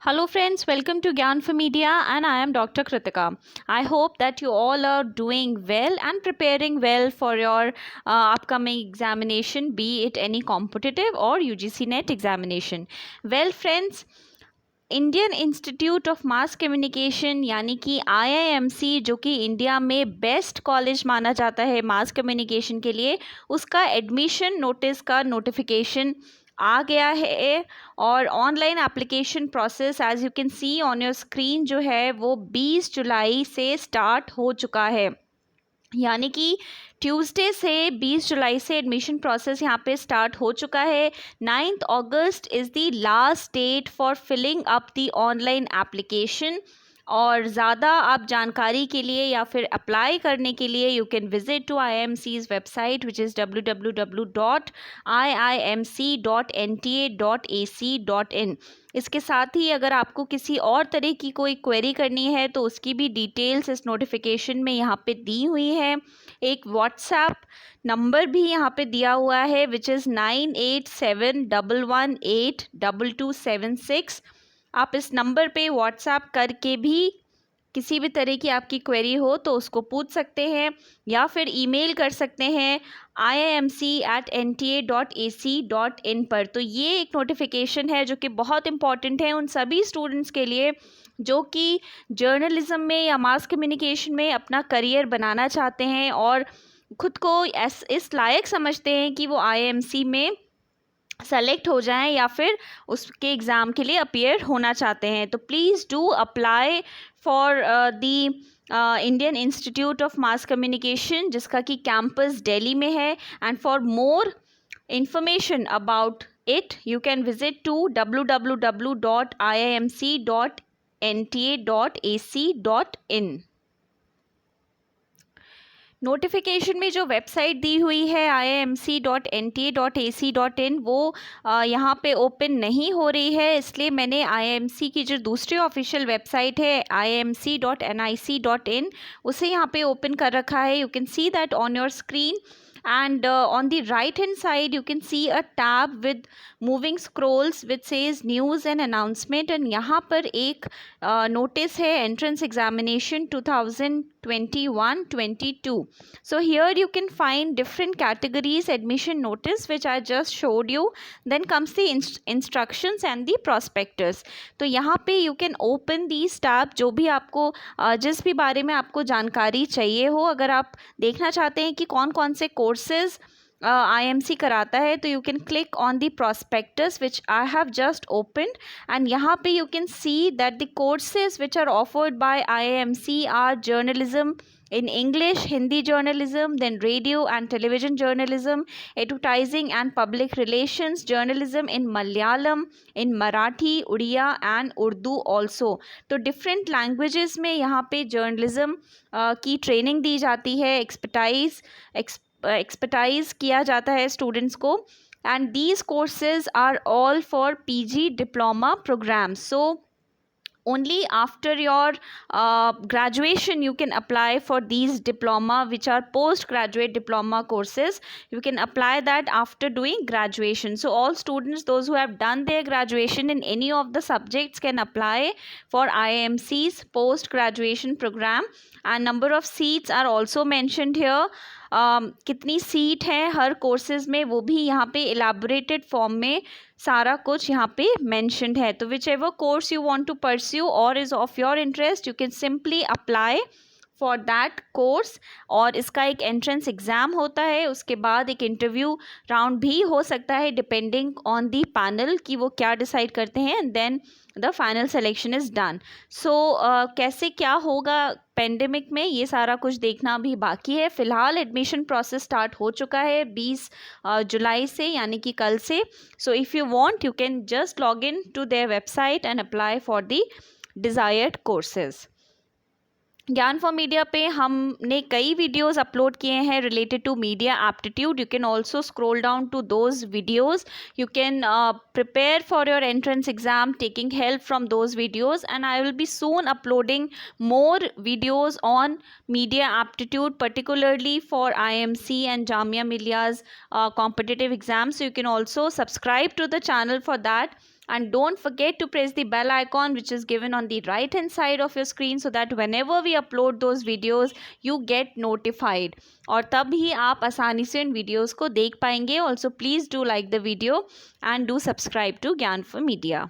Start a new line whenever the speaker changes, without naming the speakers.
Hello friends, welcome to Gyan for Media and I am Dr. Kritika. I hope that you all are doing well and preparing well for your upcoming examination, be it any competitive or UGC NET examination. Well friends, Indian institute of mass communication यानी कि IIMC जो कि India में best college माना जाता है mass communication के लिए, उसका एडमिशन नोटिस का नोटिफिकेशन आ गया है और online application process as you can see on your screen जो है वो 20 जुलाई से स्टार्ट हो चुका है। यानी कि ट्यूसडे से 20 जुलाई से एडमिशन प्रोसेस यहाँ पे स्टार्ट हो चुका है। 9th August is the last date for filling up the online application. और ज़्यादा आप जानकारी के लिए या फिर अप्लाई करने के लिए you can visit to IIMC's website which is www.iimc.nta.ac.in। इसके साथ ही अगर आपको किसी और तरह की कोई क्वेरी करनी है तो उसकी भी डिटेल्स इस नोटिफिकेशन में यहाँ पे दी हुई है। एक व्हाट्सएप नंबर भी यहाँ पे दिया हुआ है विच इज़ 9871182276। आप इस नंबर पे व्हाट्सएप करके भी किसी भी तरह की आपकी क्वेरी हो तो उसको पूछ सकते हैं या फिर ईमेल कर सकते हैं iimc@nta.ac.in पर। तो ये एक नोटिफिकेशन है जो कि बहुत इम्पॉर्टेंट है उन सभी स्टूडेंट्स के लिए जो कि जर्नलिज्म में या मास कम्युनिकेशन में अपना करियर बनाना चाहते हैं और खुद को इस लायक समझते हैं कि वो IIMC में सेलेक्ट हो जाएं या फिर उसके एग्ज़ाम के लिए अपीयर होना चाहते हैं। तो please do apply for the Indian institute of mass communication जिसका कि कैंपस दिल्ली में है। And for more information about it you can visit to www.iimc.nta.ac.in। Notification में जो वेबसाइट दी हुई है iimc.nta.ac.in वो यहाँ पे ओपन नहीं हो रही है, इसलिए मैंने IIMC की जो दूसरी ऑफिशियल वेबसाइट है iimc.nic.in उसे यहाँ पे ओपन कर रखा है। You can see that on your screen and on the right hand side you can see a tab with moving scrolls which says news and announcement and यहाँ पर एक notice है entrance examination 2021-22। so here you can find different categories admission notice which I just showed you, then comes the instructions and the prospectus। तो यहाँ पे you can open these tab जो भी आपको जिस भी बारे में आपको जानकारी चाहिए हो, अगर आप देखना चाहते हैं कि कौन कौन से कोर्सेज IIMC कराता है तो you can click on the prospectus which I have just opened and यहाँ पे you can see that the courses which are offered by IIMC are journalism in English, Hindi journalism, then radio and television journalism, advertising and public relations, journalism in Malayalam, in Marathi, Udiya and Urdu also। तो different languages में यहाँ पे journalism की training दी जाती है, expertise किया जाता है students को and these courses are all for PG diploma programs। So only after your graduation you can apply for these diploma which are postgraduate diploma courses। you can apply that after doing graduation। so all students those who have done their graduation in any of the subjects can apply for IIMC's post graduation program and number of seats are also mentioned here। कितनी seat है हर courses में वो भी यहाँ पे elaborated form में सारा कुछ यहाँ पे मेंशन्ड है। तो whichever course you want to pursue or is of your interest you can simply apply for that course. और इसका एक एंट्रेंस एग्ज़ाम होता है, उसके बाद एक इंटरव्यू राउंड भी हो सकता है डिपेंडिंग ऑन दी पैनल कि वो क्या डिसाइड करते हैं and then the final selection is done. So कैसे क्या होगा पेंडेमिक में ये सारा कुछ देखना भी बाकी है। फ़िलहाल एडमिशन प्रोसेस स्टार्ट हो चुका है 20 जुलाई से यानी कि कल से। So if you want you can just log in to their website and apply for the desired courses. Gyan for media पे हमने कई वीडियोस अपलोड किए हैं related to media aptitude. You can also scroll down to those videos. You can prepare for your entrance exam taking help from those videos and I will be soon uploading more videos on media aptitude particularly for IIMC and Jamia Millia's competitive exams। so you can also subscribe to the channel for that and don't forget to press the bell icon which is given on the right hand side of your screen so that whenever we upload those videos you get notified और तब ही आप आसानी से इन videos को देख पाएंगे. Also please do like the video and do subscribe to Gyan for Media.